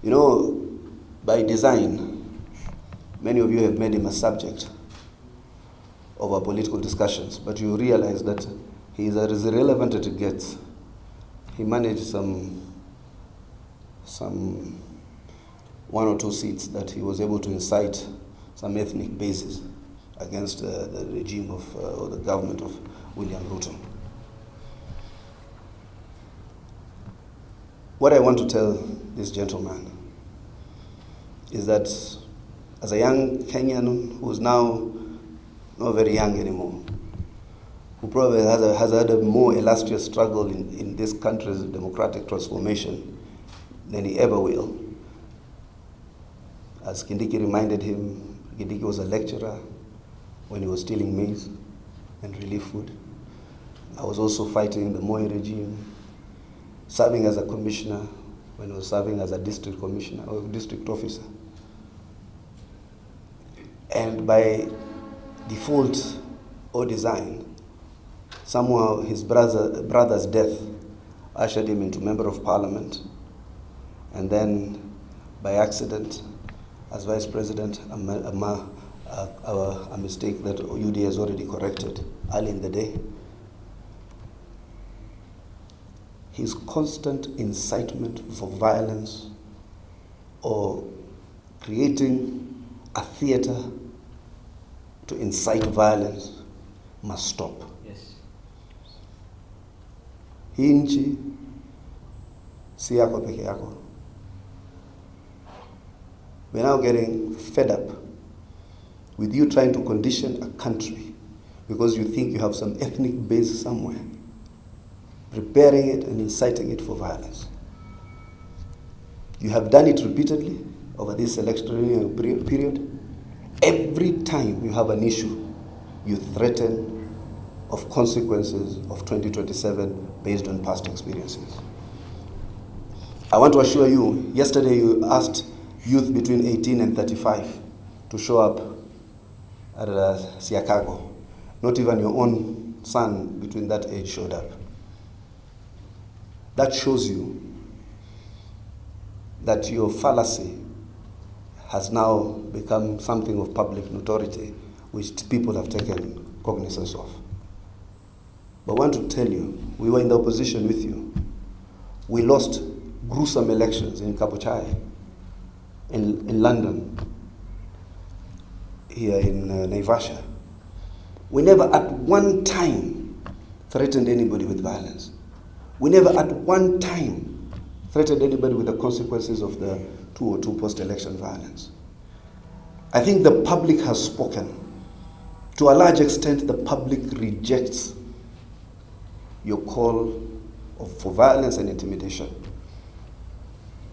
You know, by design, many of you have made him a subject of our political discussions, but you realize that he is as irrelevant as it gets. He managed some one or two seats that he was able to incite some ethnic bases against the regime of, or the government of William Ruto. What I want to tell this gentleman is that as a young Kenyan who is now not very young anymore, who probably has had a more illustrious struggle in this country's democratic transformation than he ever will. As Kindiki reminded him, Kindiki was a lecturer when he was stealing maize and relief food. I was also fighting the Moi regime, serving as a commissioner when I was serving as a district commissioner or district officer. And by default or design, somehow his brother's death ushered him into member of parliament, and then by accident, as vice president, a mistake that UD has already corrected early in the day. His constant incitement for violence or creating a theater to incite violence must stop. Yes. Hii nchi si yako peke yako. We're now getting fed up with you trying to condition a country because you think you have some ethnic base somewhere, preparing it and inciting it for violence. You have done it repeatedly over this electionary period. Every time you have an issue, you threaten of consequences of 2027 based on past experiences. I want to assure you, yesterday you asked youth between 18 and 35 to show up at Gachagua. Not even your own son between that age showed up. That shows you that your fallacy has now become something of public notoriety, which people have taken cognizance of. But I want to tell you, we were in the opposition with you. We lost gruesome elections in Kabuchai, in London, here in Naivasha. We never at one time threatened anybody with violence. We never at one time threatened anybody with the consequences of the 202 post-election violence. I think the public has spoken. To a large extent, the public rejects your call for violence and intimidation.